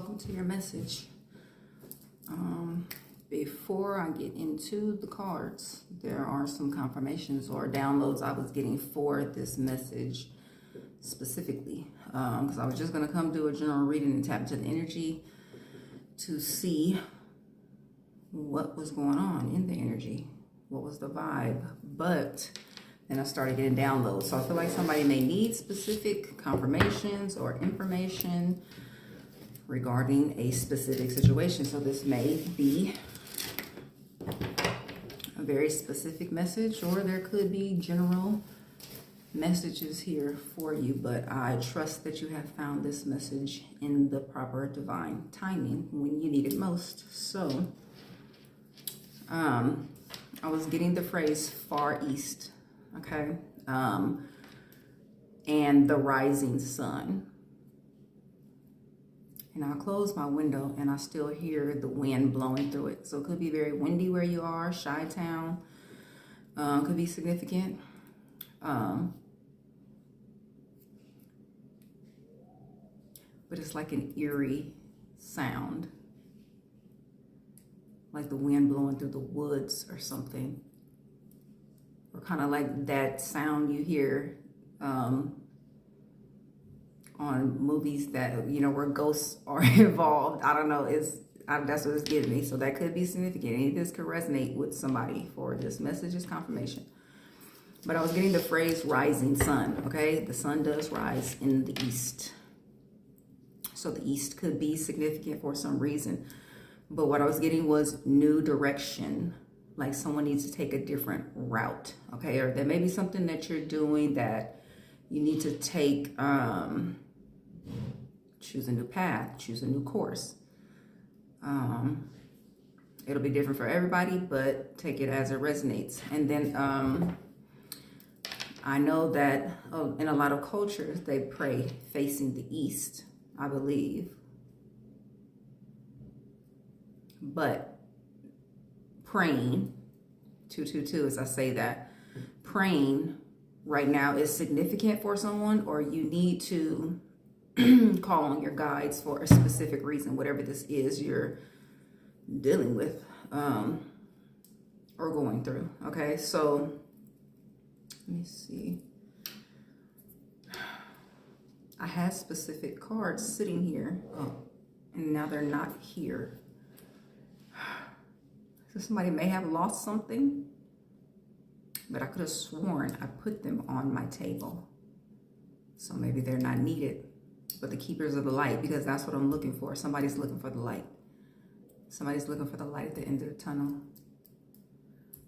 welcome to your message. Before I get into the cards, there are some confirmations or downloads I was getting for this message specifically, because I was just going to come do a general reading and tap into the energy to see what was going on in the energy, what was the vibe. But then I started getting downloads, so I feel like somebody may need specific confirmations or information regarding a specific situation. So this may be a very specific message, or there could be general messages here for you, but I trust that you have found this message in the proper divine timing when you need it most. So I was getting the phrase Far East, okay, and the rising sun. And I close my window and I still hear the wind blowing through it. So it could be very windy where you are, Chi-town, could be significant. But it's like an eerie sound, like the wind blowing through the woods or something, or kind of like that sound you hear on movies that, you know, where ghosts are involved. I don't know, that's what it's giving me. So that could be significant. Any of this could resonate with somebody for this message is confirmation. But I was getting the phrase rising sun, okay? The sun does rise in the east. So the east could be significant for some reason. But what I was getting was new direction, like someone needs to take a different route, okay? Or there may be something that you're doing that you need to take, choose a new path, choose a new course. It'll be different for everybody, but take it as it resonates. And then I know that in a lot of cultures, they pray facing the east, I believe. But praying, 222, as I say that, praying right now is significant for someone, or you need to call on your guides for a specific reason, whatever this is you're dealing with or going through. Okay, so let me see. I had specific cards sitting here, and now they're not here. So somebody may have lost something, but I could have sworn I put them on my table. So maybe they're not needed. But the keepers of the light, because that's what I'm looking for. Somebody's looking for the light. Somebody's looking for the light at the end of the tunnel.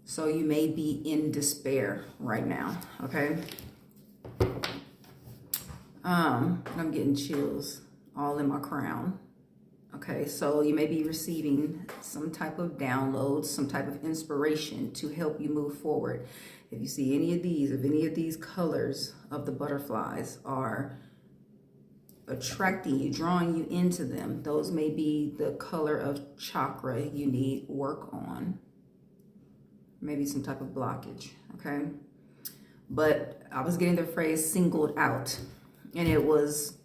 So you may be in despair right now, okay? I'm getting chills all in my crown. Okay, so you may be receiving some type of download, some type of inspiration to help you move forward. If you see any of these, if any of these colors of the butterflies are attracting you, drawing you into them, those may be the color of chakra you need work on. Maybe some type of blockage, okay? But I was getting the phrase singled out, and it was,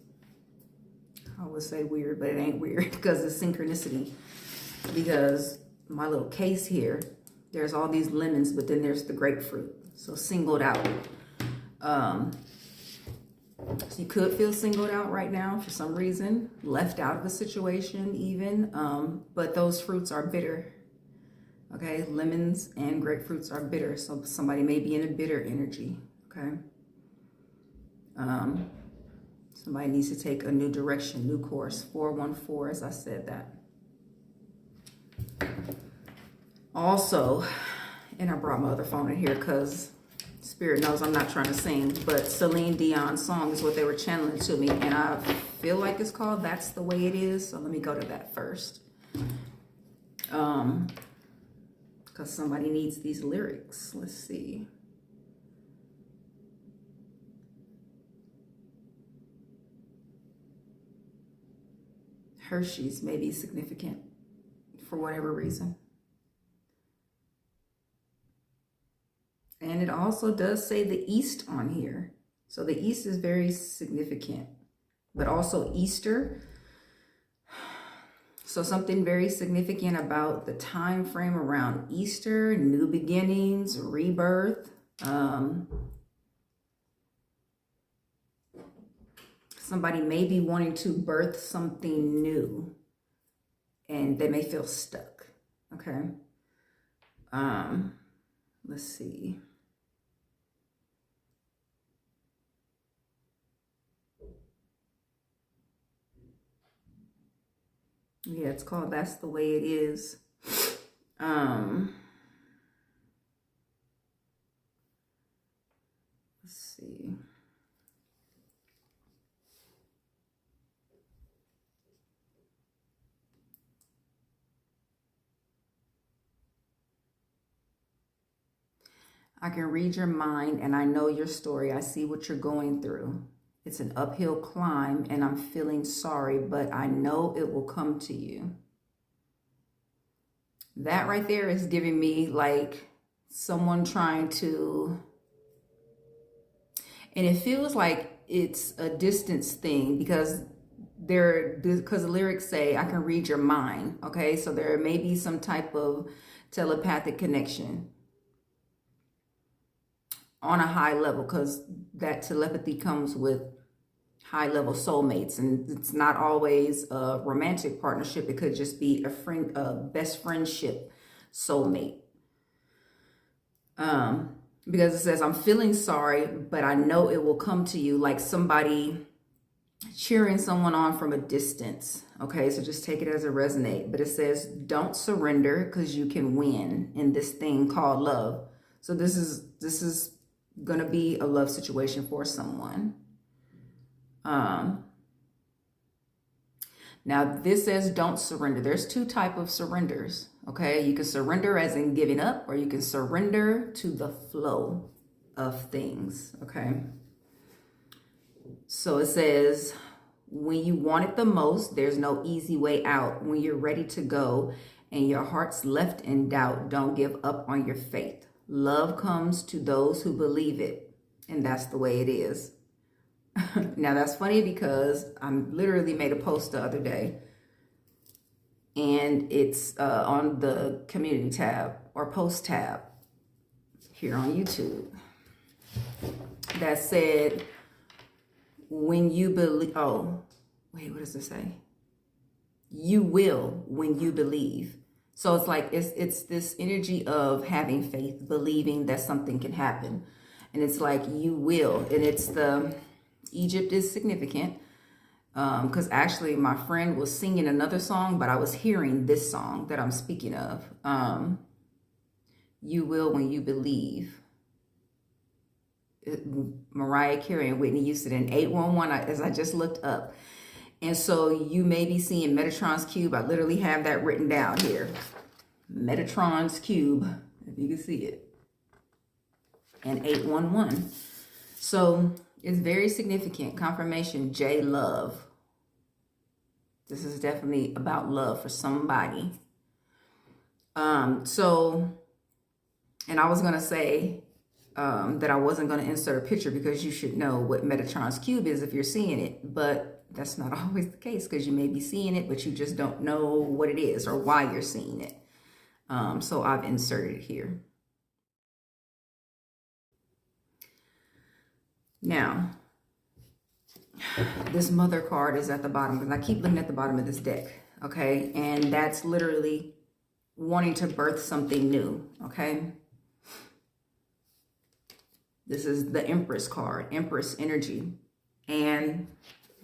I would say weird, but it ain't weird because it's synchronicity. Because my little case here, there's all these lemons, but then there's the grapefruit. So singled out. So you could feel singled out right now for some reason, left out of a situation even, but those fruits are bitter. Okay, lemons and grapefruits are bitter. So somebody may be in a bitter energy, okay? Somebody needs to take a new direction, new course. 414, as I said that. Also, and I brought my other phone in here because Spirit knows I'm not trying to sing, but Celine Dion's song is what they were channeling to me, and I feel like it's called That's the Way It Is. So let me go to that first. Because somebody needs these lyrics. Let's see. Hershey's may be significant for whatever reason. And it also does say the East on here. So the East is very significant. But also Easter So something very significant about the time frame around Easter, new beginnings, rebirth. Somebody may be wanting to birth something new and they may feel stuck. Okay. Let's see. Yeah, it's called That's the Way It Is. Let's see. I can read your mind and I know your story. I see what you're going through. It's an uphill climb and I'm feeling sorry, but I know it will come to you. That right there is giving me like someone trying to, and it feels like it's a distance thing because the lyrics say, I can read your mind. Okay. So there may be some type of telepathic connection on a high level, because that telepathy comes with high level soulmates, and it's not always a romantic partnership. It could just be a friend, a best friendship soulmate. Because it says, I'm feeling sorry, but I know it will come to you, like somebody cheering someone on from a distance. Okay, so just take it as a resonate. But it says, don't surrender because you can win in this thing called love. So this is going to be a love situation for someone. Now this says don't surrender. There's two types of surrenders. Okay, you can surrender as in giving up, or you can surrender to the flow of things. Okay, so it says, when you want it the most, there's no easy way out. When you're ready to go and your heart's left in doubt, don't give up on your faith. Love comes to those who believe it, and that's the way it is. Now that's funny because I literally made a post the other day, and it's on the community tab or post tab here on YouTube that said, when you believe, oh, wait, what does it say? You will when you believe. So it's like, it's this energy of having faith, believing that something can happen. And it's like, you will, and it's the, Egypt is significant because actually my friend was singing another song, but I was hearing this song that I'm speaking of. You will when you believe. Mariah Carey and Whitney Houston in 811, as I just looked up. And so you may be seeing Metatron's Cube. I literally have that written down here. Metatron's Cube, if you can see it. And 811. So it's very significant. Confirmation, J love. This is definitely about love for somebody. So, and I was going to say that I wasn't going to insert a picture because you should know what Metatron's Cube is if you're seeing it. But that's not always the case, because you may be seeing it, but you just don't know what it is or why you're seeing it. So I've inserted it here. Now, this mother card is at the bottom, because I keep looking at the bottom of this deck, okay? And that's literally wanting to birth something new, okay? This is the Empress card, Empress energy. And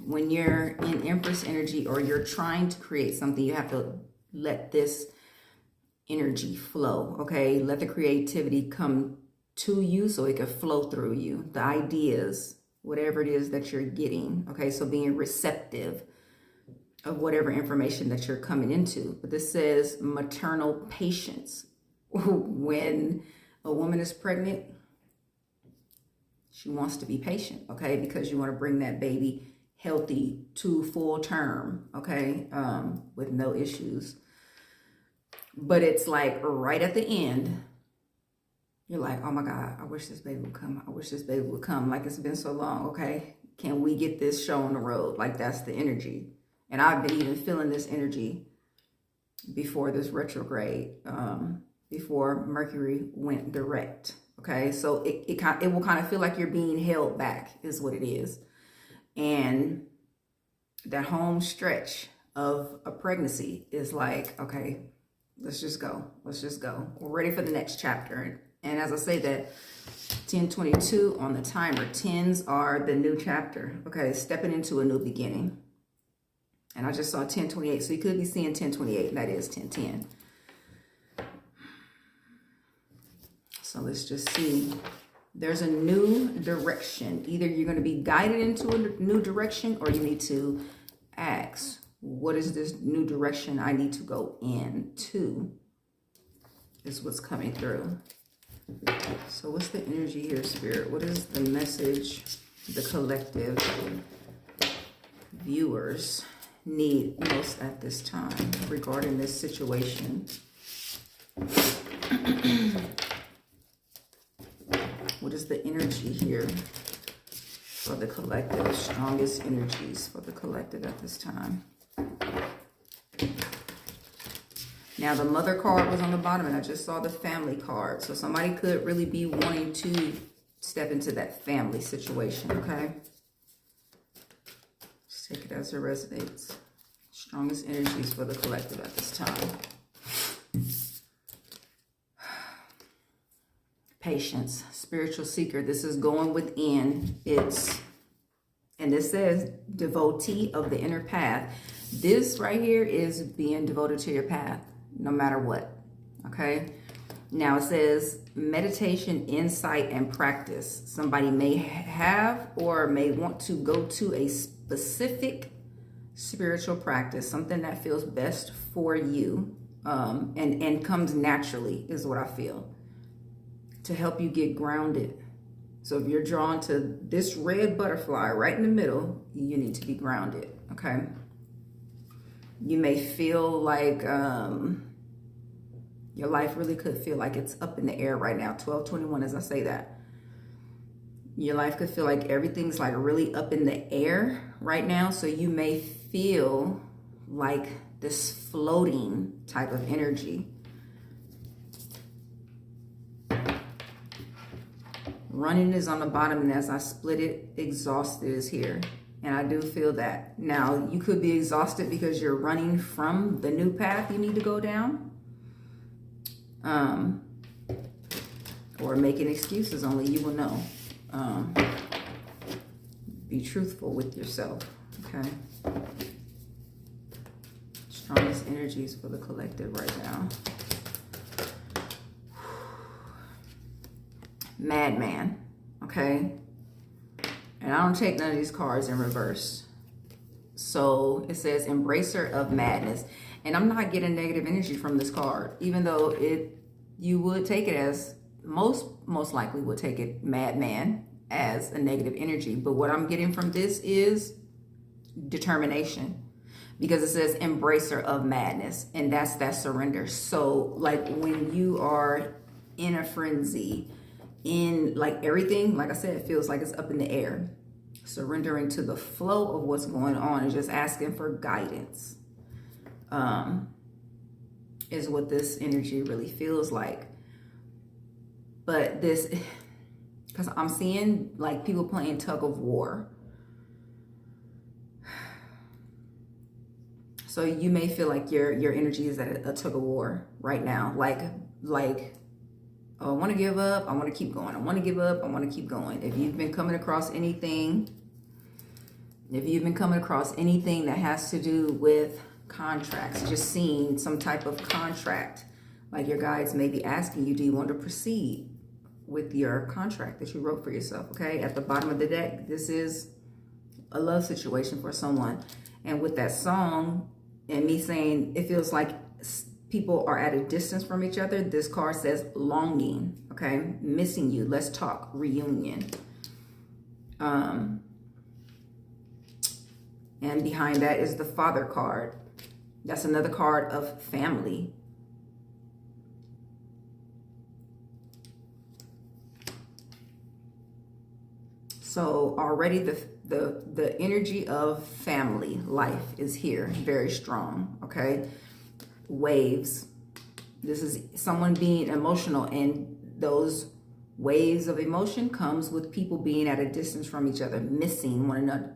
when you're in Empress energy or you're trying to create something, you have to let this energy flow, okay? Let the creativity come to you so it can flow through you. The ideas, whatever it is that you're getting, okay? So being receptive of whatever information that you're coming into. But this says maternal patience. When a woman is pregnant, she wants to be patient, okay? Because you want to bring that baby healthy to full term, okay? With no issues. But it's like right at the end, you're like, oh my God, I wish this baby would come. I wish this baby would come. Like, it's been so long, okay? Can we get this show on the road? Like, that's the energy. And I've been even feeling this energy before this retrograde, before Mercury went direct. Okay, so it will kind of feel like you're being held back, is what it is. And that home stretch of a pregnancy is like, okay, let's just go. Let's just go. We're ready for the next chapter. And as I say that, 1022 on the timer, 10s are the new chapter. Okay, stepping into a new beginning. And I just saw 1028, so you could be seeing 1028, and that is 1010. So let's just see. There's a new direction. Either you're going to be guided into a new direction, or you need to ask, what is this new direction I need to go into? Is what's coming through. So what's the energy here, Spirit? What is the message the collective viewers need most at this time regarding this situation? What is the energy here for the collective? Strongest energies for the collective at this time. Now, the mother card was on the bottom, and I just saw the family card. So somebody could really be wanting to step into that family situation, okay? Just take it as it resonates. Strongest energies for the collective at this time. Patience, spiritual seeker. This is going within. And this says devotee of the inner path. This right here is being devoted to your path, no matter what. Okay. Now it says meditation, insight, and practice. Somebody may have or may want to go to a specific spiritual practice, something that feels best for you, and comes naturally, is what I feel, to help you get grounded. So if you're drawn to this red butterfly right in the middle, you need to be grounded, okay? You may feel like your life really could feel like it's up in the air right now. 1221 as I say that. Your life could feel like everything's like really up in the air right now. So you may feel like this floating type of energy. Running is on the bottom, and as I split it, exhausted is here. And I do feel that. Now, you could be exhausted because you're running from the new path you need to go down. Or making excuses, only you will know. Be truthful with yourself, okay? Strongest energies for the collective right now. Madman, okay? And I don't take none of these cards in reverse. So it says embracer of madness. And I'm not getting negative energy from this card, even though you would take it as, most likely would take it, madman, as a negative energy. But what I'm getting from this is determination, because it says embracer of madness, and that's that surrender. So like when you are in a frenzy, in like everything, like I said, it feels like it's up in the air. Surrendering to the flow of what's going on and just asking for guidance is what this energy really feels like. But this, because I'm seeing like people playing tug of war. So you may feel like your energy is at a tug of war right now. Like, oh, I want to give up. I want to keep going. I want to give up. I want to keep going. If you've been coming across anything that has to do with contracts, just seeing some type of contract, like your guides may be asking you, do you want to proceed with your contract that you wrote for yourself? Okay. At the bottom of the deck, this is a love situation for someone. And with that song and me saying it feels like people are at a distance from each other, this card says longing, okay? Missing you, let's talk, reunion. And behind that is the Father card. That's another card of family. So already the energy of family life is here, very strong, okay? waves. This is someone being emotional, and those waves of emotion comes with people being at a distance from each other, missing one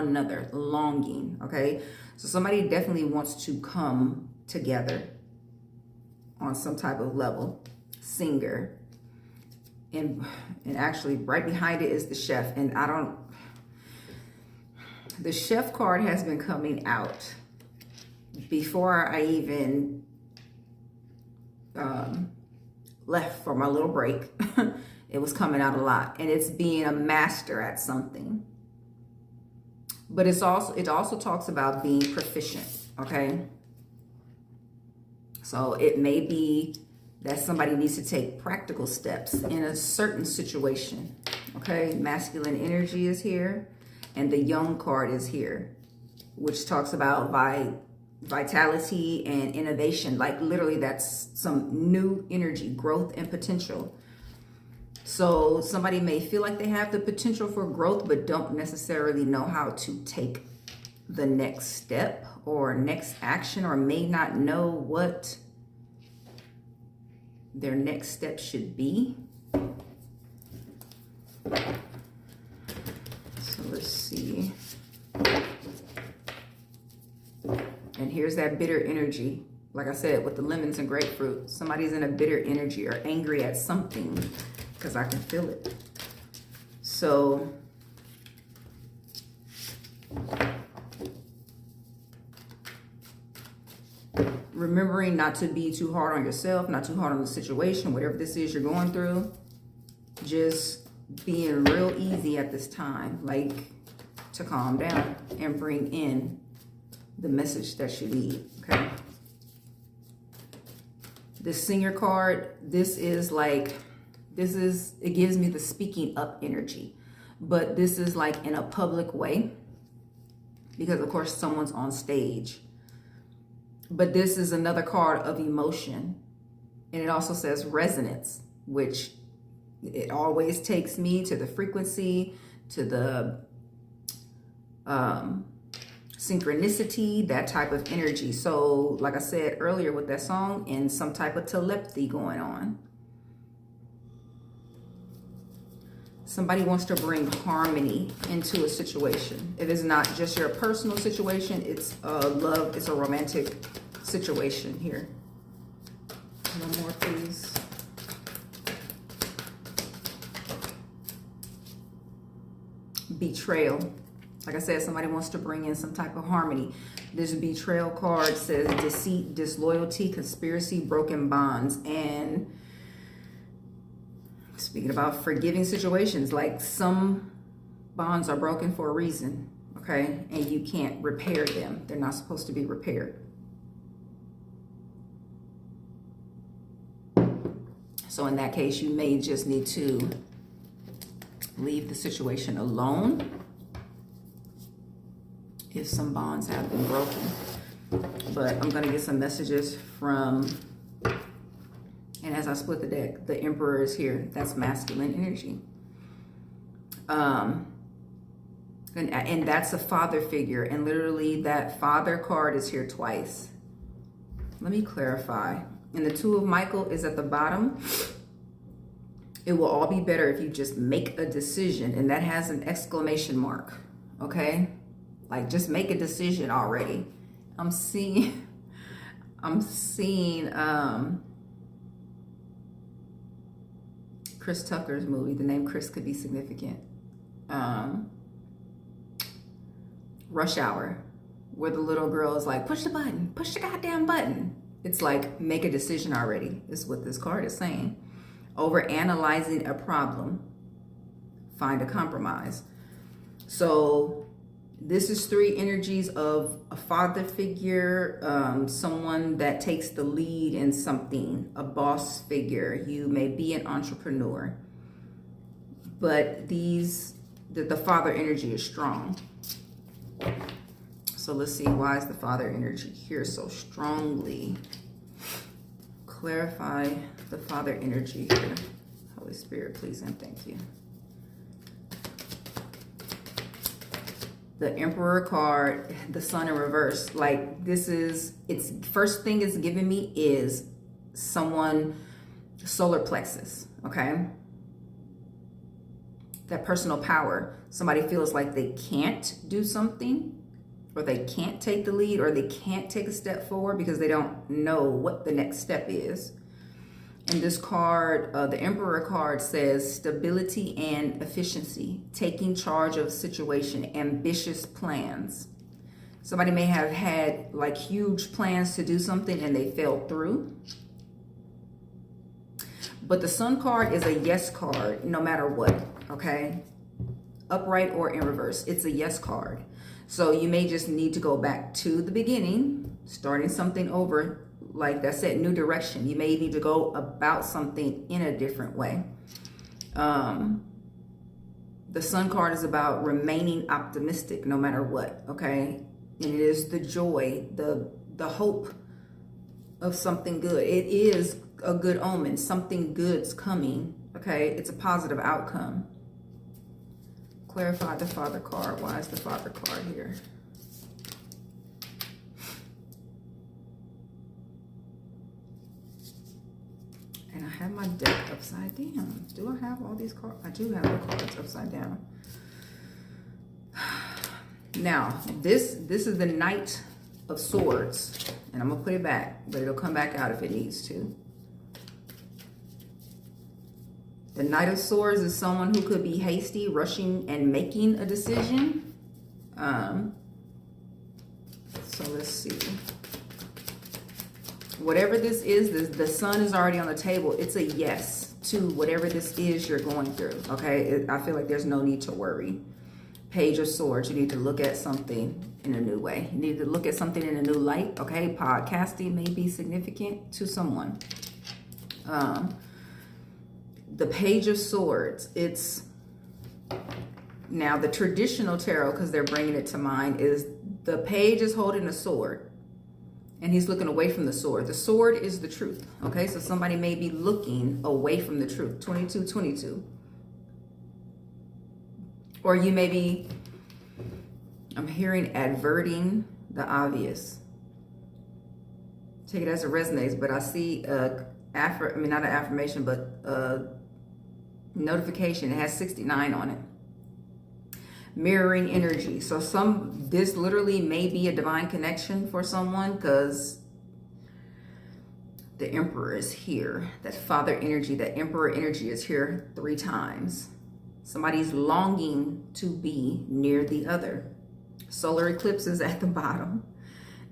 another, longing. Okay, so somebody definitely wants to come together on some type of level. Singer, and actually right behind it is the chef, and the chef card has been coming out before I even left for my little break. It was coming out a lot, and it's being a master at something. But it also talks about being proficient, okay? So it may be that somebody needs to take practical steps in a certain situation, okay? Masculine energy is here, and the young card is here, which talks about vitality and innovation. Like literally that's some new energy, growth and potential. So somebody may feel like they have the potential for growth, but don't necessarily know how to take the next step or next action, or may not know what their next step should be. So let's see. And here's that bitter energy. Like I said, with the lemons and grapefruit, somebody's in a bitter energy or angry at something, because I can feel it. So remembering not to be too hard on yourself, not too hard on the situation, whatever this is you're going through, just being real easy at this time, like to calm down and bring in the message that you need, okay? The Singer card, it gives me the speaking up energy, but this is like in a public way, because of course someone's on stage. But this is another card of emotion, and it also says resonance, which it always takes me to the frequency, to the synchronicity, that type of energy. So like I said earlier with that song, and some type of telepathy going on. Somebody wants to bring harmony into a situation. It is not just your personal situation, it's love, it's a romantic situation here. One more, please. Betrayal. Like I said, somebody wants to bring in some type of harmony. This betrayal card says deceit, disloyalty, conspiracy, broken bonds. And speaking about forgiving situations, like some bonds are broken for a reason, okay? And you can't repair them. They're not supposed to be repaired. So in that case, you may just need to leave the situation alone if some bonds have been broken. But I'm going to get some messages from, and as I split the deck, the Emperor is here. That's masculine energy. And that's a father figure. And literally that father card is here twice. Let me clarify. And the Two of Michael is at the bottom. It will all be better if you just make a decision. And that has an exclamation mark. Okay? Like, just make a decision already. I'm seeing Chris Tucker's movie. The name Chris could be significant. Rush Hour, where the little girl is like, push the button, push the goddamn button. It's like, make a decision already, is what this card is saying. Over analyzing a problem, find a compromise. So this is three energies of a father figure, someone that takes the lead in something, a boss figure. You may be an entrepreneur, but the father energy is strong. So let's see, why is the father energy here so strongly? Clarify the father energy here. Holy Spirit, please and thank you. The Emperor card, the Sun in reverse. Like this is, it's first thing it's giving me is someone, solar plexus, okay? That personal power. Somebody feels like they can't do something, or they can't take the lead, or they can't take a step forward because they don't know what the next step is. And this card, the Emperor card, says stability and efficiency, taking charge of a situation, ambitious plans. Somebody may have had like huge plans to do something and they fell through. But the Sun card is a yes card no matter what, okay? Upright or in reverse, it's a yes card. So you may just need to go back to the beginning, starting something over. Like I said, new direction. You may need to go about something in a different way. The Sun card is about remaining optimistic no matter what, okay? And it is the joy, the hope of something good. It is a good omen. Something good's coming, okay? It's a positive outcome. Clarify the Father card. Why is the Father card here? And I have my deck upside down. Do I have all these cards? I do have the cards upside down. Now, this is the Knight of Swords. And I'm going to put it back, but it'll come back out if it needs to. The Knight of Swords is someone who could be hasty, rushing, and making a decision. So let's see. Whatever this is, the Sun is already on the table. It's a yes to whatever this is you're going through, okay? I feel like there's no need to worry. Page of Swords, you need to look at something in a new way. You need to look at something in a new light, okay? Podcasting may be significant to someone. The Page of Swords, it's now the traditional tarot, because they're bringing it to mind, is the page is holding a sword and he's looking away from the sword. The sword is the truth, okay? So somebody may be looking away from the truth. 2222. Or you may be, I'm hearing adverting the obvious. Take it as it resonates, but I see not an affirmation, but notification. It has 69 on it. Mirroring energy. So this literally may be a divine connection for someone, because the Emperor is here. That Father energy, that Emperor energy is here 3 times. Somebody's longing to be near the other. Solar eclipse is at the bottom.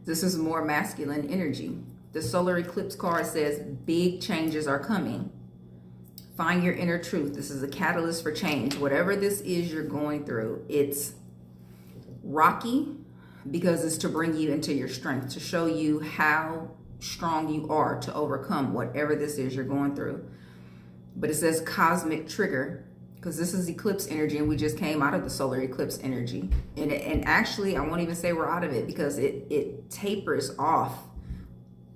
This is more masculine energy. The solar eclipse card says big changes are coming. Find your inner truth. This is a catalyst for change. Whatever this is you're going through, it's rocky because it's to bring you into your strength, to show you how strong you are to overcome whatever this is you're going through. But it says cosmic trigger, because this is eclipse energy, and we just came out of the solar eclipse energy. And actually, I won't even say we're out of it, because it tapers off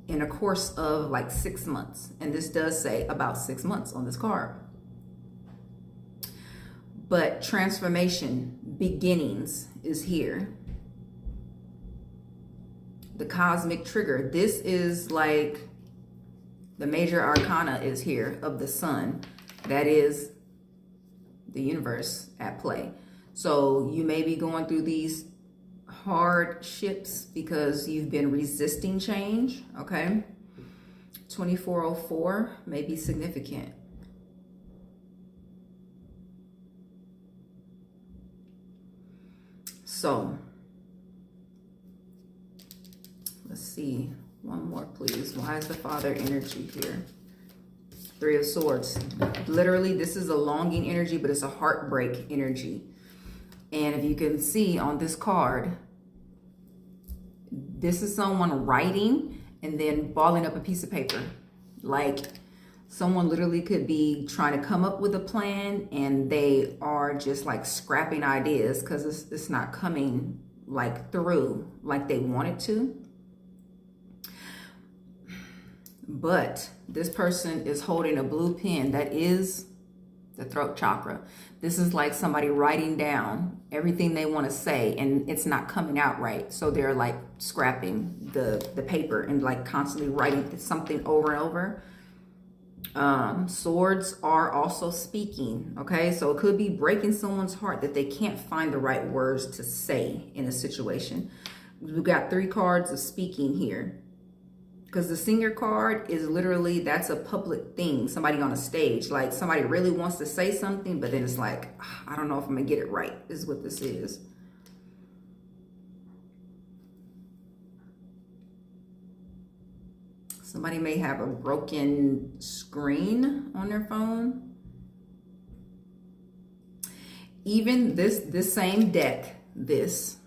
in a course of like 6 months. And this does say about 6 months on this card. But transformation, beginnings is here. The cosmic trigger. This is like the major arcana is here of the Sun. That is the universe at play. So you may be going through these hardships because you've been resisting change, okay? 2404 may be significant. So let's see, one more please. Why is the Father energy here? 3 of Swords. Literally, this is a longing energy, but it's a heartbreak energy. And if you can see on this card, this is someone writing and then balling up a piece of paper. Like someone literally could be trying to come up with a plan and they are just like scrapping ideas because it's not coming like through like they want it to. But this person is holding a blue pen that is the throat chakra. This is like somebody writing down everything they want to say and it's not coming out right. So they're like scrapping the paper and like constantly writing something over and over. Swords are also speaking. Okay, so it could be breaking someone's heart that they can't find the right words to say in a situation. We've got 3 cards of speaking here. Because the singer card is literally, that's a public thing. Somebody on a stage, like somebody really wants to say something, but then it's like, I don't know if I'm going to get it right, is what this is. Somebody may have a broken screen on their phone. Even this same deck, this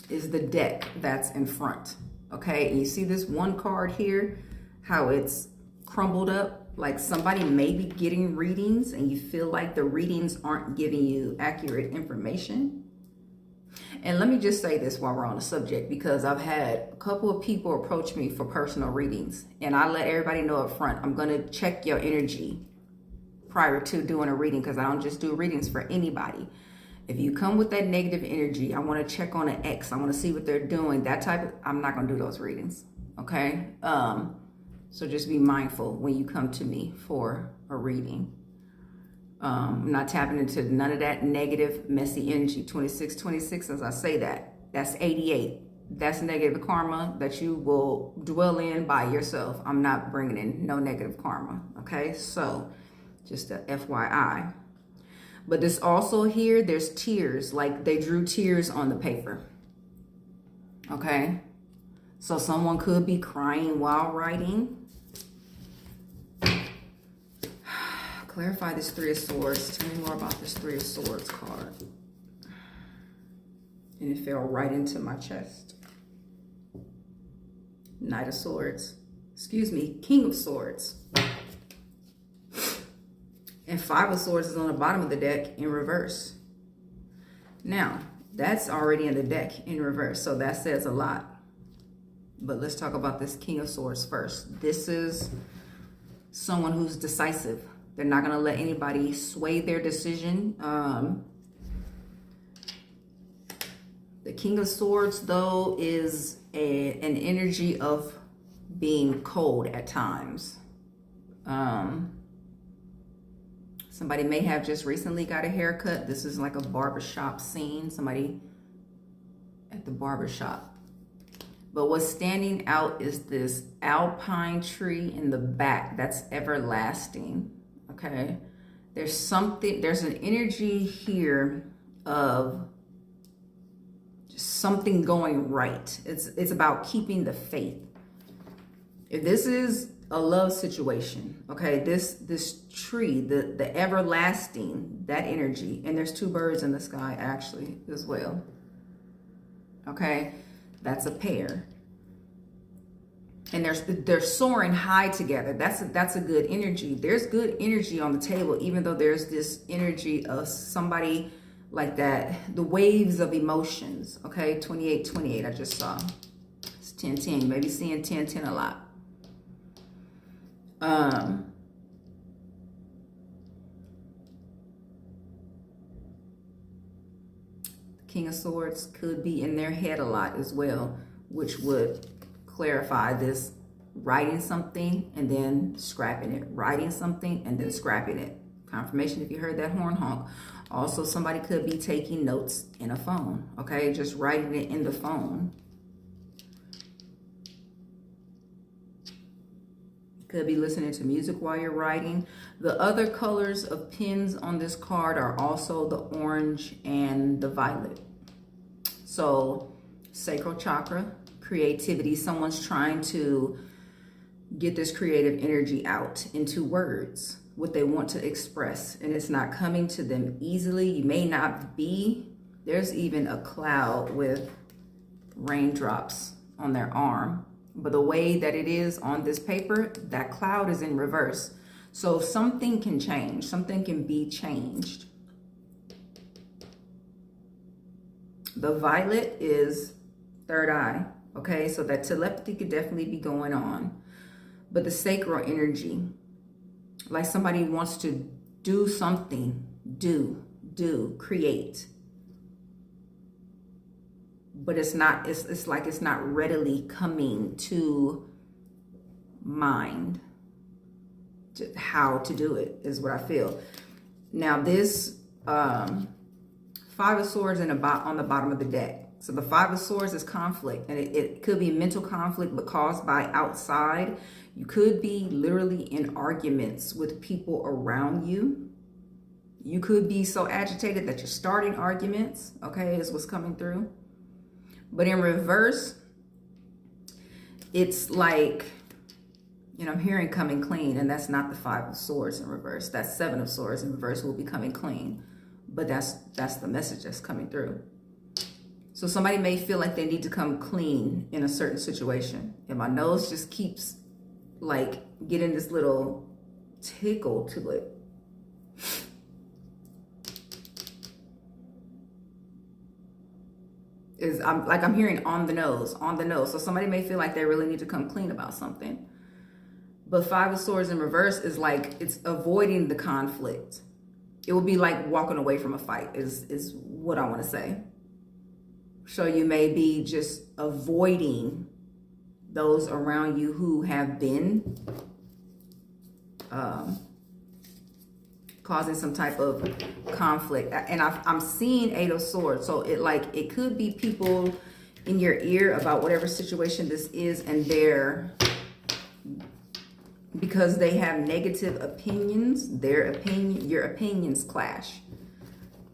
is the deck that's in front. Okay, and you see this one card here, how it's crumbled up, like somebody may be getting readings and you feel like the readings aren't giving you accurate information. And let me just say this while we're on the subject, because I've had a couple of people approach me for personal readings, and I let everybody know up front, I'm going to check your energy prior to doing a reading, because I don't just do readings for anybody. If you come with that negative energy, I want to check on an ex. I want to see what they're doing. That type of, I'm not going to do those readings. Okay. So just be mindful when you come to me for a reading. I'm not tapping into none of that negative, messy energy. 2626, as I say that, that's 88. That's negative karma that you will dwell in by yourself. I'm not bringing in no negative karma. Okay. So just a FYI. But this also here, there's tears, like they drew tears on the paper. Okay. So someone could be crying while writing. Clarify this 3 of Swords. Tell me more about this 3 of Swords card. And it fell right into my chest. Knight of Swords. Excuse me, King of Swords. And 5 of Swords is on the bottom of the deck in reverse. Now, that's already in the deck in reverse, so that says a lot. But let's talk about this King of Swords first. This is someone who's decisive. They're not going to let anybody sway their decision. The King of Swords, though, is an energy of being cold at times. Somebody may have just recently got a haircut. This is like a barbershop scene. Somebody at the barbershop. But what's standing out is this alpine tree in the back. That's everlasting. Okay. There's something, there's an energy here of just something going right. It's about keeping the faith. If this is a love situation, okay, this tree, the everlasting, that energy, and there's 2 birds in the sky actually as well. Okay, that's a pair, and they're soaring high together. That's a good energy. There's good energy on the table, even though there's this energy of somebody like that, the waves of emotions. Okay, 2828 I just saw. It's 1010. You may be seeing 1010 a lot. King of Swords could be in their head a lot as well, which would clarify this writing something and then scrapping it, writing something and then scrapping it. Confirmation if you heard that horn honk. Also, somebody could be taking notes in a phone, okay? Just writing it in the phone. Could be listening to music while you're writing. The other colors of pins on this card are also the orange and the violet. So sacral chakra, creativity. Someone's trying to get this creative energy out into words, what they want to express, and it's not coming to them easily. You may not be. There's even a cloud with raindrops on their arm. But the way that it is on this paper, that cloud is in reverse. So something can change. Something can be changed. The violet is third eye. Okay, so that telepathy could definitely be going on. But the sacral energy, like somebody wants to Do something. Do, create. But it's not, it's like it's not readily coming to mind how to do it, is what I feel. Now this Five of Swords on the bottom of the deck. So the Five of Swords is conflict, and it could be mental conflict, but caused by outside. You could be literally in arguments with people around you. You could be so agitated that you're starting arguments, okay, is what's coming through. But in reverse, it's like, you know, I'm hearing coming clean, and that's not the Five of Swords in reverse. That's Seven of Swords in reverse will be coming clean. But that's the message that's coming through. So somebody may feel like they need to come clean in a certain situation. And my nose just keeps like getting this little tickle to it. I'm hearing on the nose. So somebody may feel like they really need to come clean about something. But Five of Swords in reverse is like it's avoiding the conflict. It will be like walking away from a fight is what I want to say. So you may be just avoiding those around you who have been causing some type of conflict. And I'm seeing Eight of Swords. So it could be people in your ear about whatever situation this is, and because they have negative opinions, your opinions clash.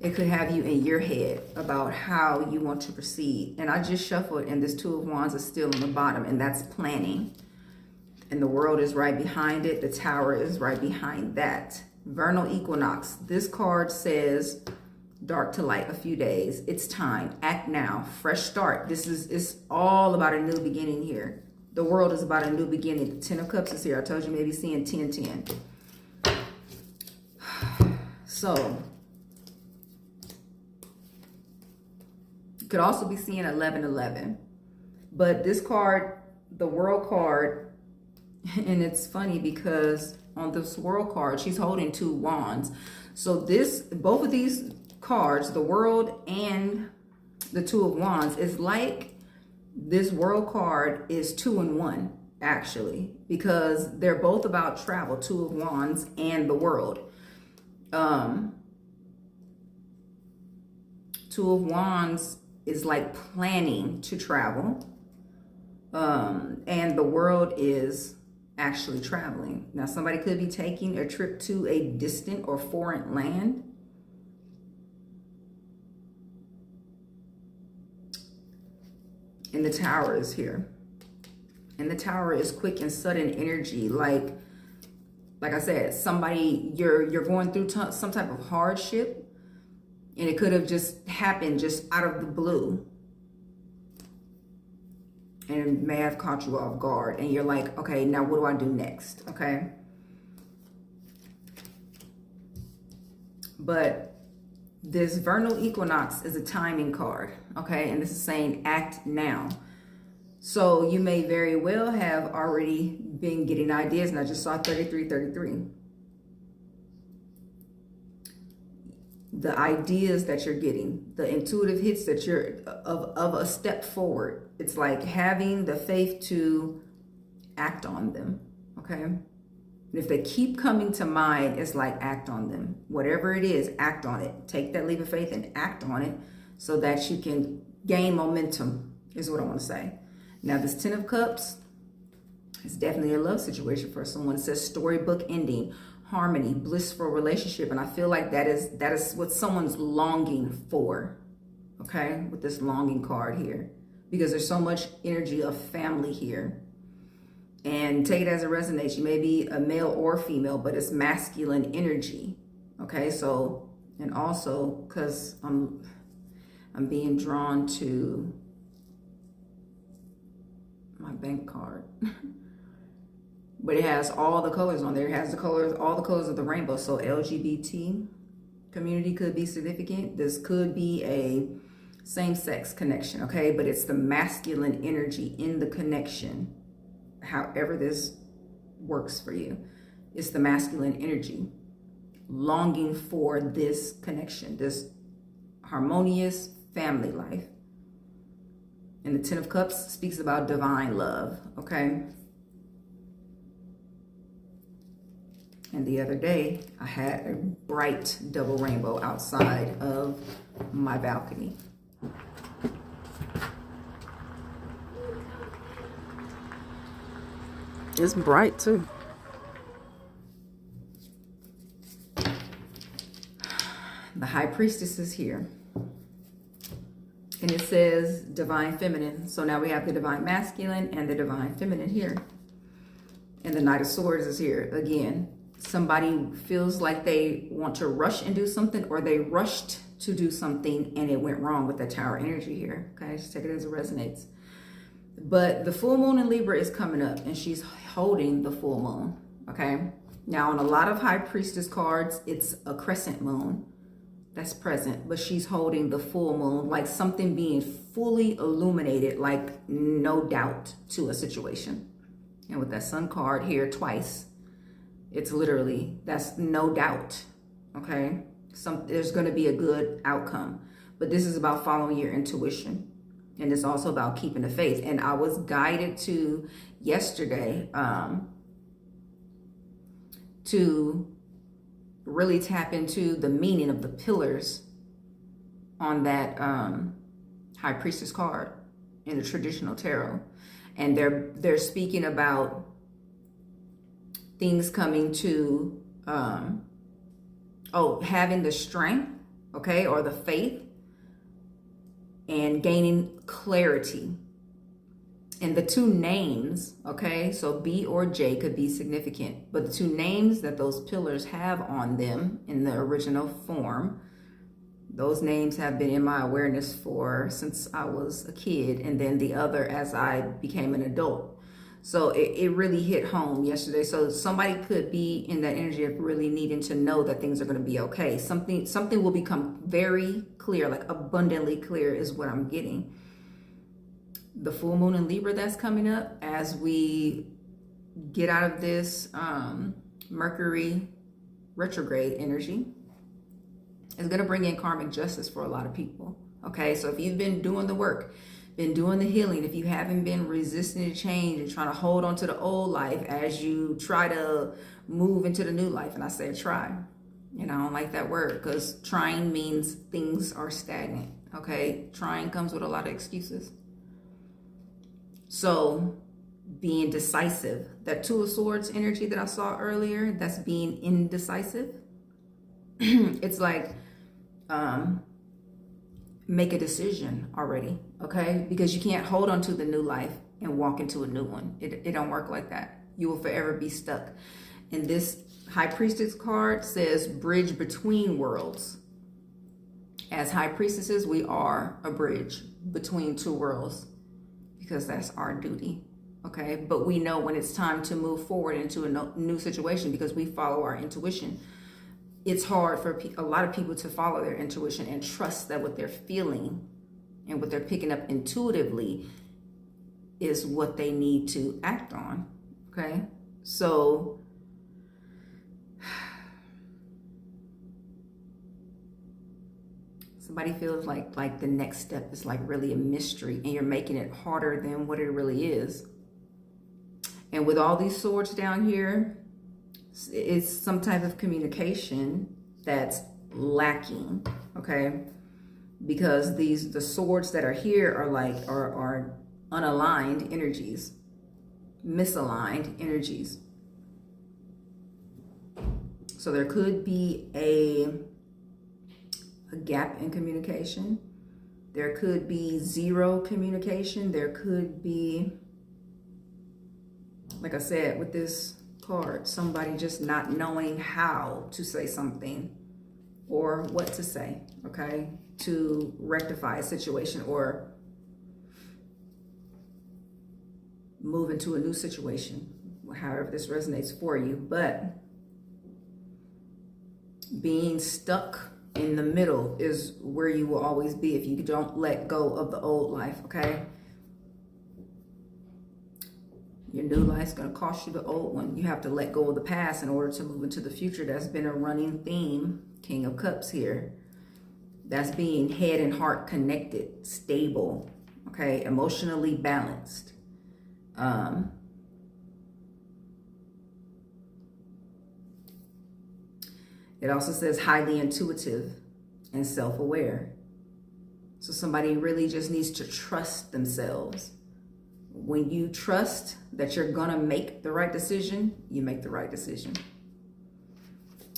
It could have you in your head about how you want to proceed. And I just shuffled, and this Two of Wands is still on the bottom, and that's planning. And the World is right behind it. The Tower is right behind that. Vernal Equinox. This card says dark to light, a few days. It's time. Act now. Fresh start. It's all about a new beginning here. The World is about a new beginning. The Ten of Cups is here. I told you maybe seeing 10-10. So you could also be seeing 11-11. But this card, the World card, and it's funny because on this World card, she's holding two wands. So both of these cards, the World and the Two of Wands, is like this World card is 2-in-1, actually, because they're both about travel. Two of Wands and the World. Two of Wands is like planning to travel. And the World is actually traveling. Now, somebody could be taking a trip to a distant or foreign land. And the Tower is here. And the Tower is quick and sudden energy. Like I said, somebody, you're going through some type of hardship, and it could have just happened just out of the blue. And it may have caught you off guard. And you're like, okay, now what do I do next? Okay. But this vernal equinox is a timing card. Okay. And this is saying act now. So you may very well have already been getting ideas. And I just saw 3333. The ideas that you're getting, the intuitive hits that you're of a step forward. It's like having the faith to act on them, okay? And if they keep coming to mind, it's like act on them. Whatever it is, act on it. Take that leap of faith and act on it so that you can gain momentum, is what I want to say. Now, this Ten of Cups is definitely a love situation for someone. It says storybook ending, harmony, blissful relationship. And I feel like that is what someone's longing for, okay, with this longing card here, because there's so much energy of family here. And take it as it resonates. You may be a male or female, but it's masculine energy, okay? So, and also because I'm being drawn to my bank card. But it has all the colors on there. It has all the colors of the rainbow. So LGBT community could be significant. This could be a same-sex connection, okay? But it's the masculine energy in the connection. However this works for you. It's the masculine energy. longing for this connection, this harmonious family life. And the Ten of Cups speaks about divine love, okay? And the other day, I had a bright double rainbow outside of my balcony. It's bright too. The High Priestess is here. And it says Divine Feminine. So now we have the Divine Masculine and the Divine Feminine here. And the Knight of Swords is here again. Somebody feels like they want to rush and do something, or they rushed to do something and it went wrong with the Tower energy here. Okay, just take it as it resonates. But the full moon in Libra is coming up, and she's holding the full moon. Okay, now on a lot of High Priestess cards, it's a crescent moon that's present, but she's holding the full moon, like something being fully illuminated, like no doubt to a situation. And with that Sun card here twice, it's literally, that's no doubt, okay? There's gonna be a good outcome, but this is about following your intuition. And it's also about keeping the faith. And I was guided to yesterday to really tap into the meaning of the pillars on that High Priestess card in the traditional tarot. And they're speaking about things coming to, having the strength, okay, or the faith, and gaining clarity. And the two names, okay, so B or J could be significant, but the two names that those pillars have on them in the original form, those names have been in my awareness since I was a kid, and then the other as I became an adult. So it really hit home yesterday. So somebody could be in that energy of really needing to know that things are going to be okay. Something will become very clear, like abundantly clear is what I'm getting. The full moon in Libra that's coming up as we get out of this Mercury retrograde energy is going to bring in karmic justice for a lot of people. Okay, so if you've been doing the work, been doing the healing, if you haven't been resisting to change and trying to hold on to the old life as you try to move into the new life, and I say try, I don't like that word because trying means things are stagnant. Okay, trying comes with a lot of excuses. So being decisive, that Two of Swords energy that I saw earlier, that's being indecisive. It's like make a decision already, okay? Because you can't hold on to the new life and walk into a new one. It don't work like that. You will forever be stuck. And this High Priestess card says bridge between worlds. As High Priestesses, we are a bridge between two worlds because that's our duty, okay? But we know when it's time to move forward into a new situation because we follow our intuition. It's hard for a lot of people to follow their intuition and trust that what they're feeling and what they're picking up intuitively is what they need to act on, okay? So somebody feels like the next step is like really a mystery and you're making it harder than what it really is. And with all these swords down here, it's some type of communication that's lacking, okay? Because the swords that are here are unaligned energies, misaligned energies. So there could be a gap in communication. There could be zero communication. There could be, like I said, with this card, somebody just not knowing how to say something or what to say, okay, to rectify a situation or move into a new situation, however this resonates for you. But being stuck in the middle is where you will always be if you don't let go of the old life, okay? Your new life's going to cost you the old one. You have to let go of the past in order to move into the future. That's been a running theme. King of Cups here. That's being head and heart connected, stable, okay, emotionally balanced. It also says highly intuitive and self-aware. So somebody really just needs to trust themselves. When you trust that you're gonna make the right decision, you make the right decision.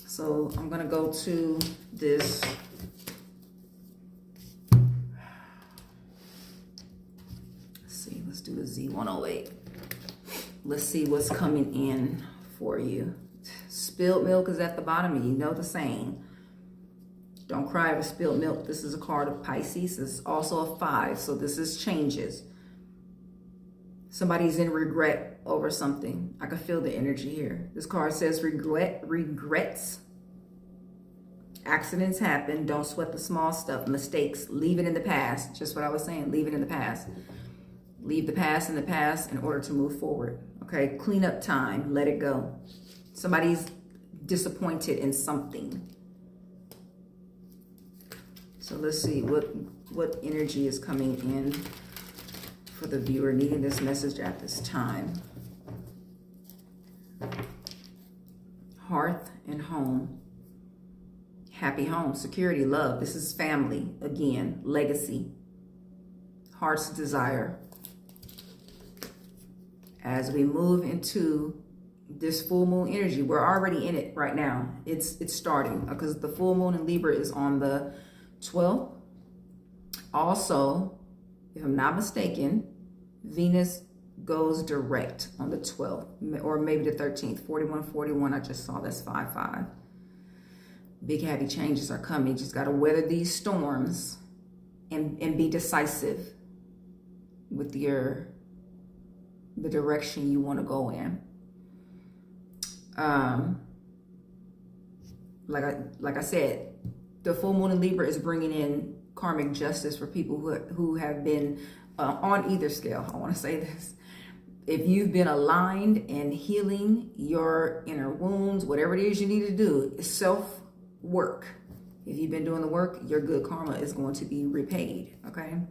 So I'm gonna go to this. Let's see, let's do a Z108. Let's see what's coming in for you. Spilled milk is at the bottom, and you know the saying. Don't cry over spilled milk. This is a card of Pisces. It's also a 5, so this is changes. Somebody's in regret over something. I can feel the energy here. This card says regrets. Accidents happen. Don't sweat the small stuff. Mistakes. Leave it in the past. Just what I was saying. Leave it in the past. Leave the past in the past in order to move forward. Okay. Clean up time. Let it go. Somebody's disappointed in something. So let's see what energy is coming in for the viewer needing this message at this time. Hearth and home. Happy home. Security, love. This is family. Again, legacy. Heart's desire. As we move into this full moon energy, we're already in it right now. It's starting because the full moon in Libra is on the 12th. Also, if I'm not mistaken, Venus goes direct on the 12th, or maybe the 13th. 4141, I just saw, that's 55. Big happy changes are coming. You just got to weather these storms and be decisive with the direction you want to go in. Like I said, the full moon in Libra is bringing in karmic justice for people who have been on either scale. I want to say this. If you've been aligned and healing your inner wounds, whatever it is you need to do, is self-work. If you've been doing the work, your good karma is going to be repaid, okay?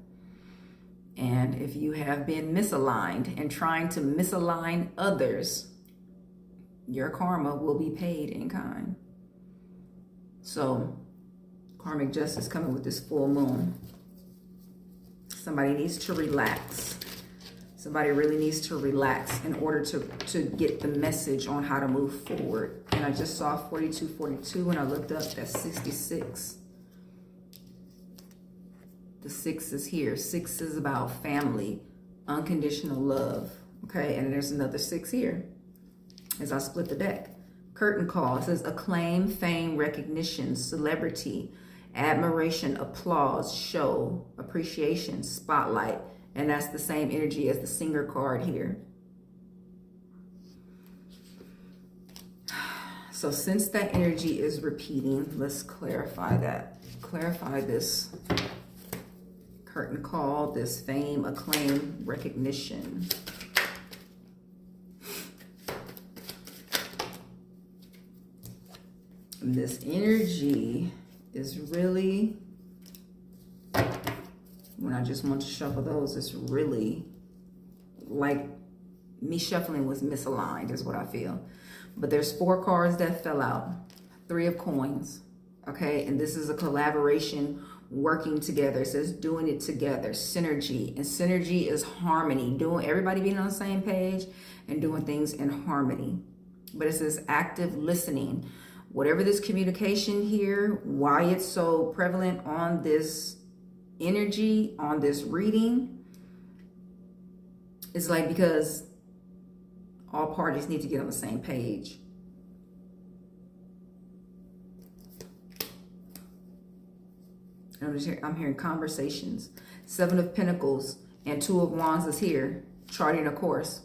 And if you have been misaligned and trying to misalign others, your karma will be paid in kind. So, karmic justice coming with this full moon. Somebody needs to relax. Somebody really needs to relax in order to get the message on how to move forward. And I just saw 4242 when I looked up, that's 66. The 6 is here. 6 is about family, unconditional love. Okay, and there's another 6 here as I split the deck. Curtain call. It says acclaim, fame, recognition, celebrity, admiration, applause, show, appreciation, spotlight. And that's the same energy as the singer card here. So since that energy is repeating, let's clarify that. Clarify this curtain call, this fame, acclaim, recognition. And this energy is really, when I just want to shuffle those, it's really like me shuffling was misaligned is what I feel. But there's 4 cards that fell out. 3 of coins, okay? And this is a collaboration, working together. It says doing it together, synergy. And synergy is harmony, everybody being on the same page and doing things in harmony. But it says active listening. Whatever this communication here, why it's so prevalent on this energy, on this reading, it's like because all parties need to get on the same page. I'm hearing conversations. 7 of Pentacles and 2 of Wands is here, charting a course.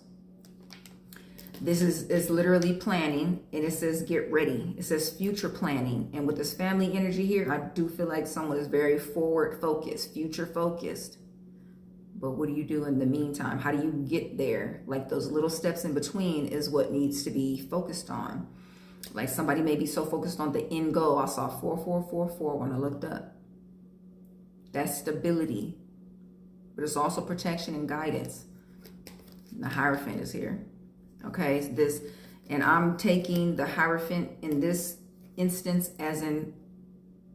This is literally planning, and it says get ready. It says future planning. And with this family energy here, I do feel like someone is very forward focused, future focused. But what do you do in the meantime? How do you get there? Like those little steps in between is what needs to be focused on. Like somebody may be so focused on the end goal. I saw 4444 when I looked up. That's stability. But it's also protection and guidance. The Hierophant is here. Okay, this, and I'm taking the Hierophant in this instance as in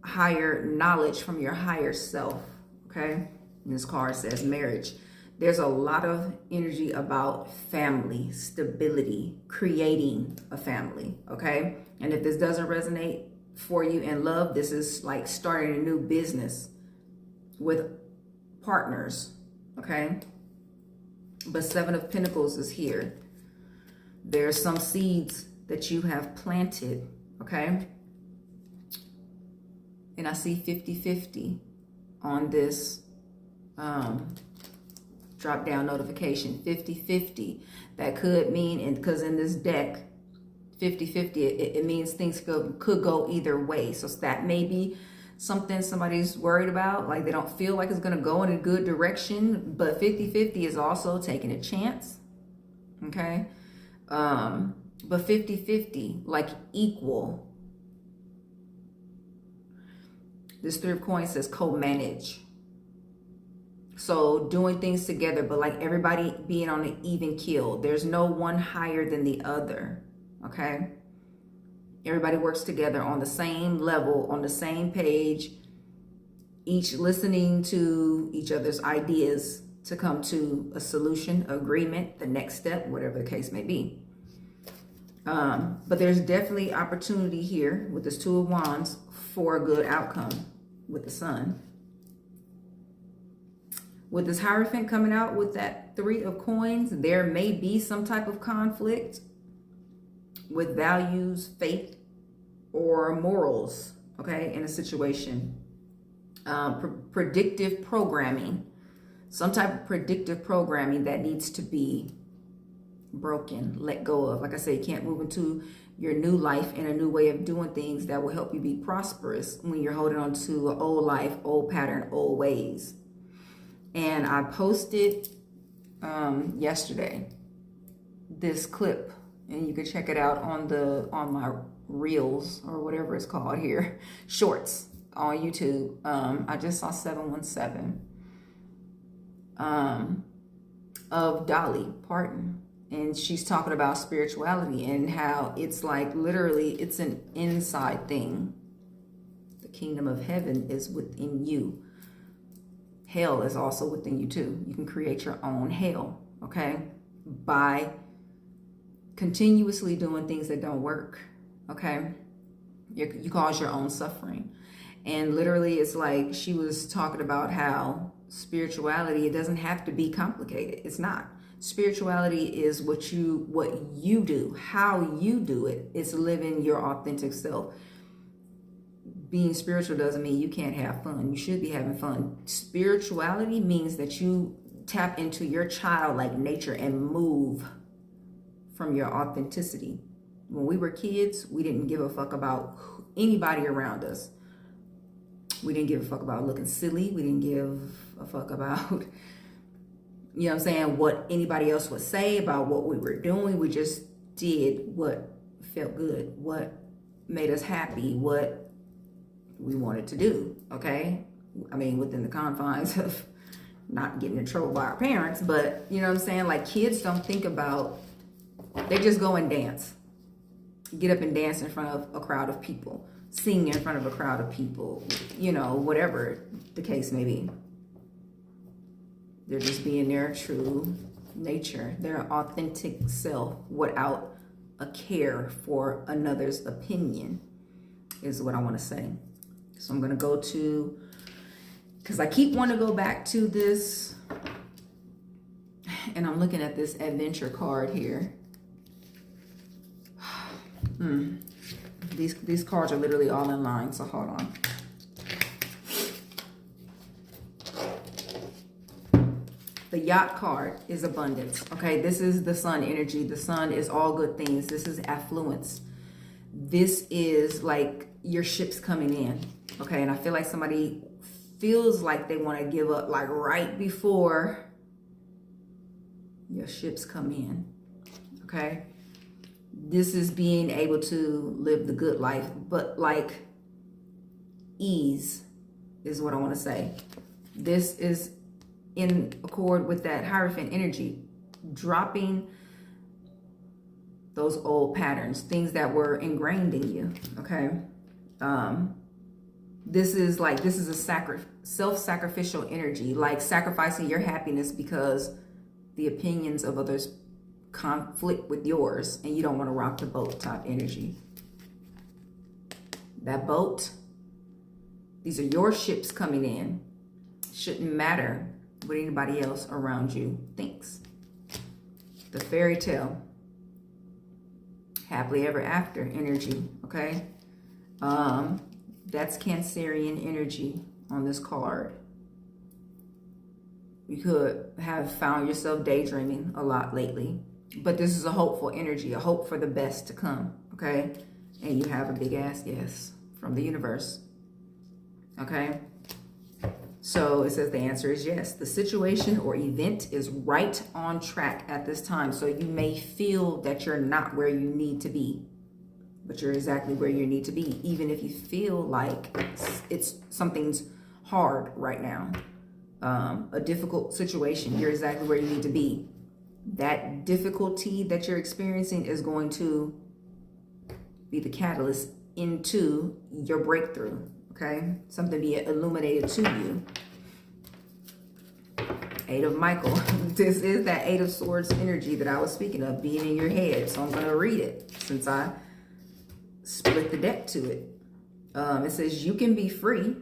higher knowledge from your higher self. Okay, and this card says marriage. There's a lot of energy about family, stability, creating a family. Okay, and if this doesn't resonate for you in love, this is like starting a new business with partners. Okay, but Seven of Pentacles is here. There's some seeds that you have planted, okay? And I see 50-50 on this drop down notification, 50-50. That could mean, and because in this deck, 50-50, it means things could go either way. So that may be something somebody's worried about, like they don't feel like it's going to go in a good direction, but 50-50 is also taking a chance, okay? But 50-50, like equal. This Three of Coins says co-manage. So doing things together, but like everybody being on an even keel. There's no one higher than the other, okay? Everybody works together on the same level, on the same page, each listening to each other's ideas to come to a solution, agreement, the next step, whatever the case may be. But there's definitely opportunity here with this Two of Wands for a good outcome with the Sun. With this Hierophant coming out with that Three of Coins, there may be some type of conflict with values, faith, or morals, okay, in a situation. Predictive programming, some type of predictive programming that needs to be broken, let go of. Like I said, you can't move into your new life and a new way of doing things that will help you be prosperous when you're holding on to an old life, old pattern, old ways. And I posted yesterday this clip, and you can check it out on my reels or whatever it's called here, shorts on YouTube. I just saw 717 of Dolly Parton, and she's talking about spirituality and how it's like literally it's an inside thing. The kingdom of heaven is within you. Hell is also within you too. You can create your own hell, okay, by continuously doing things that don't work, okay? You cause your own suffering. And literally it's like she was talking about how spirituality, it doesn't have to be complicated. It's not. Spirituality is what you do, how you do it. It's living your authentic self. Being spiritual doesn't mean you can't have fun. You should be having fun. Spirituality means that you tap into your childlike nature and move from your authenticity. When we were kids, we didn't give a fuck about anybody around us. We didn't give a fuck about looking silly. We didn't give a fuck about, you know what I'm saying, what anybody else would say about what we were doing. We just did what felt good, what made us happy, what we wanted to do, okay? I mean, within the confines of not getting in trouble by our parents, but you know what I'm saying? Like kids don't think about, they just go and dance. Get up and dance in front of a crowd of people, sing in front of a crowd of people, you know, whatever the case may be. They're just being their true nature, their authentic self without a care for another's opinion is what I want to say. So I'm going to go to, because I keep wanting to go back to this, and I'm looking at this adventure card here. These cards are literally all in line, so hold on. The Yacht card is abundance, okay? This is the Sun energy. The Sun is all good things. This is affluence. This is like your ship's coming in, okay? And I feel like somebody feels like they want to give up like right before Your ships come in. Okay? This is being able to live the good life, but like ease is what I want to say. This is in accord with that Hierophant energy, dropping those old patterns, things that were ingrained in you. Okay? This is a self-sacrificial energy, like sacrificing your happiness because the opinions of others conflict with yours and you don't want to rock the boat type energy. That boat, these are your ships coming in. Shouldn't matter what anybody else around you thinks. The fairy tale, happily ever after energy, okay? That's Cancerian energy on this card. You could have found yourself daydreaming a lot lately, but this is a hopeful energy, a hope for the best to come, okay? And you have a big ass yes from the universe, okay? So it says the answer is yes. The situation or event is right on track at this time. So you may feel that you're not where you need to be, but you're exactly where you need to be. Even if you feel like something's hard right now, a difficult situation, you're exactly where you need to be. That difficulty that you're experiencing is going to be the catalyst into your breakthrough. Okay, something be illuminated to you. Eight of Michael. This is that Eight of Swords energy that I was speaking of, being in your head. So I'm going to read it since I split the deck to it. It says you can be free.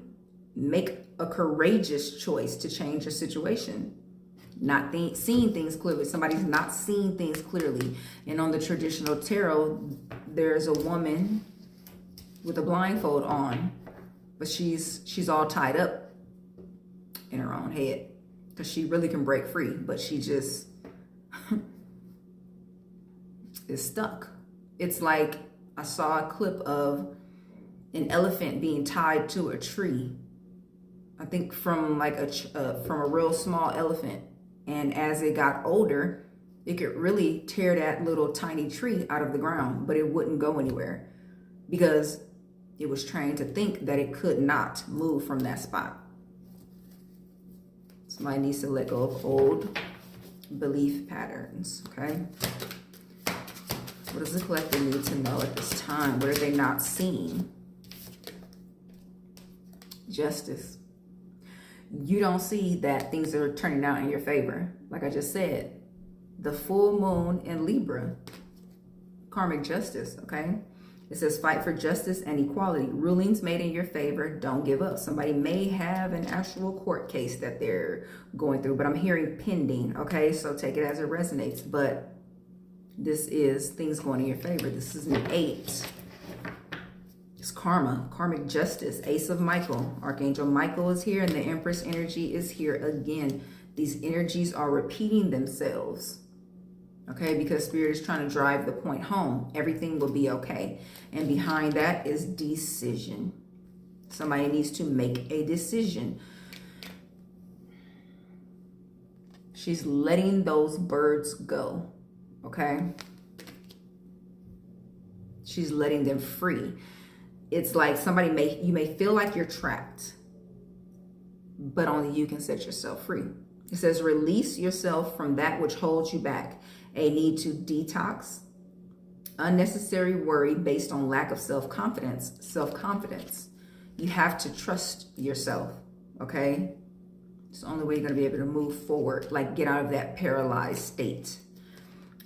Make a courageous choice to change your situation. Not seeing things clearly. Somebody's not seeing things clearly. And on the traditional tarot, there's a woman with a blindfold on. But she's all tied up in her own head because she really can break free, but she just is stuck. It's like I saw a clip of an elephant being tied to a tree. I think from like from a real small elephant, and as it got older, it could really tear that little tiny tree out of the ground, but it wouldn't go anywhere because it was trained to think that it could not move from that spot. Somebody needs to let go of old belief patterns, okay? What does the collective need to know at this time? What are they not seeing? Justice. You don't see that things are turning out in your favor. Like I just said, the full moon in Libra, karmic justice, okay? It says fight for justice and equality. Rulings made in your favor. Don't give up. Somebody may have an actual court case that they're going through, but I'm hearing pending, okay? So take it as it resonates. But this is things going in your favor. This is an 8. It's karma, karmic justice. Ace of Michael. Archangel Michael is here and the Empress energy is here again. These energies are repeating themselves. Okay, because Spirit is trying to drive the point home. Everything will be okay. And behind that is decision. Somebody needs to make a decision. She's letting those birds go. Okay? She's letting them free. It's like you may feel like you're trapped, but only you can set yourself free. It says release yourself from that which holds you back. A need to detox, unnecessary worry based on lack of self-confidence. Self-confidence. You have to trust yourself, okay? It's the only way you're going to be able to move forward, like get out of that paralyzed state.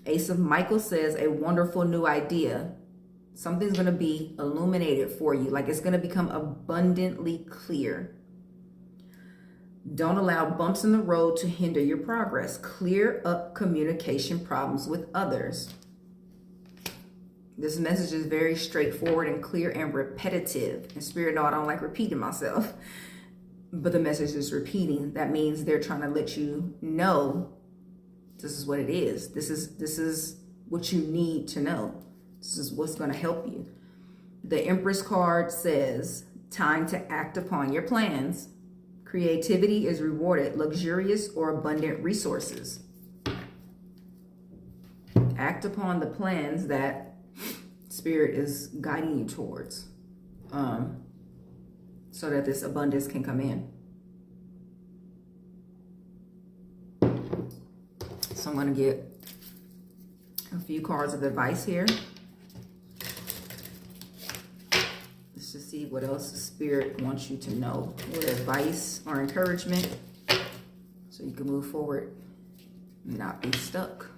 Ace of Michael says a wonderful new idea. Something's going to be illuminated for you, like it's going to become abundantly clear. Don't allow bumps in the road to hinder your progress. Clear up communication problems with others. This message is very straightforward and clear and repetitive. And Spirit, no, I don't like repeating myself. But the message is repeating. That means they're trying to let you know this is what it is. This is what you need to know. This is what's going to help you. The Empress card says, time to act upon your plans. Creativity is rewarded, luxurious or abundant resources. Act upon the plans that Spirit is guiding you towards, so that this abundance can come in. So I'm going to get a few cards of advice here. Let's just see what else the Spirit wants you to know. What advice or encouragement so you can move forward and not be stuck.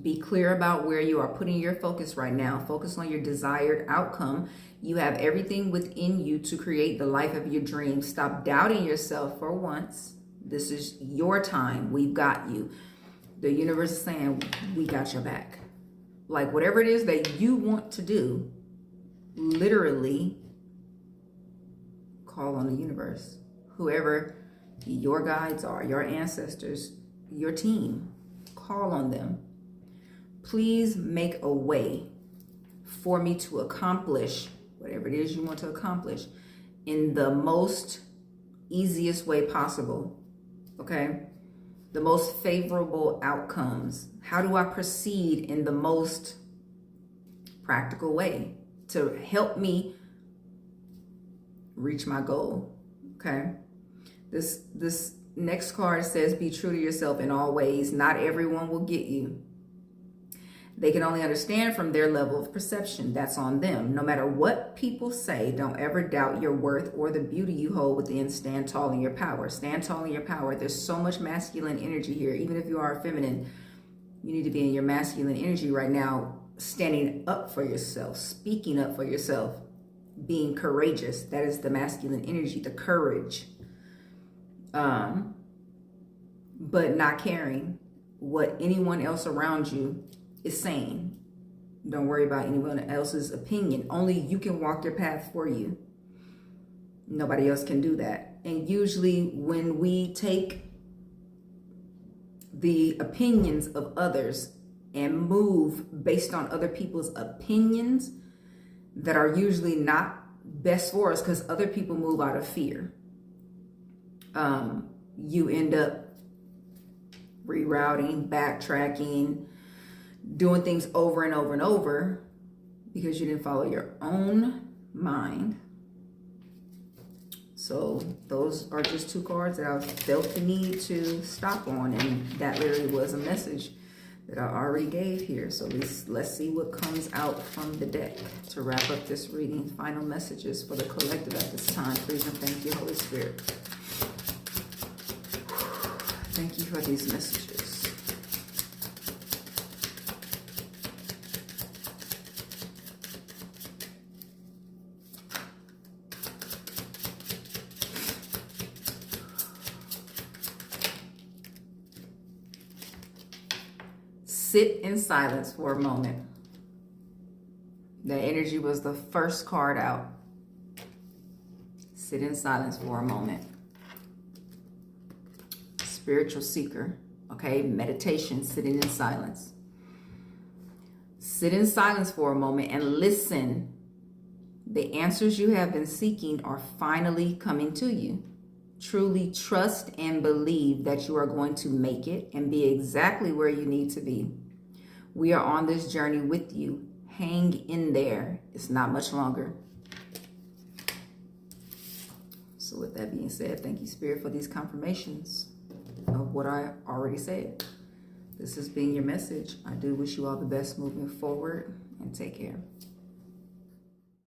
Be clear about where you are putting your focus right now. Focus on your desired outcome. You have everything within you to create the life of your dreams. Stop doubting yourself for once. This is your time. We've got you. The universe is saying, we got your back. Like whatever it is that you want to do, literally call on the universe. Whoever your guides are, your ancestors, your team, call on them. Please make a way for me to accomplish whatever it is you want to accomplish in the most easiest way possible. Okay? The most favorable outcomes. How do I proceed in the most practical way to help me reach my goal? Okay? This next card says, be true to yourself in all ways. Not everyone will get you. They can only understand from their level of perception. That's on them. No matter what people say, don't ever doubt your worth or the beauty you hold within. Stand tall in your power. Stand tall in your power. There's so much masculine energy here. Even if you are feminine, you need to be in your masculine energy right now, standing up for yourself, speaking up for yourself, being courageous. That is the masculine energy, the courage. But not caring what anyone else around you is saying. Don't worry about anyone else's opinion. Only you can walk your path for you. Nobody else can do that. And usually when we take the opinions of others and move based on other people's opinions that are usually not best for us, because other people move out of fear, you end up rerouting, backtracking, doing things over and over and over because you didn't follow your own mind. So those are just two cards that I felt the need to stop on, and that literally was a message that I already gave here. So let's see what comes out from the deck to wrap up this reading. Final messages for the collective at this time. Please and thank you, Holy Spirit. Thank you for these messages. Sit in silence for a moment. The energy was the first card out. Sit in silence for a moment. Spiritual seeker. Okay, meditation, sitting in silence. Sit in silence for a moment and listen. The answers you have been seeking are finally coming to you. Truly trust and believe that you are going to make it and be exactly where you need to be. We are on this journey with you. Hang in there. It's not much longer. So with that being said, thank you, Spirit, for these confirmations of what I already said. This has been your message. I do wish you all the best moving forward, and take care.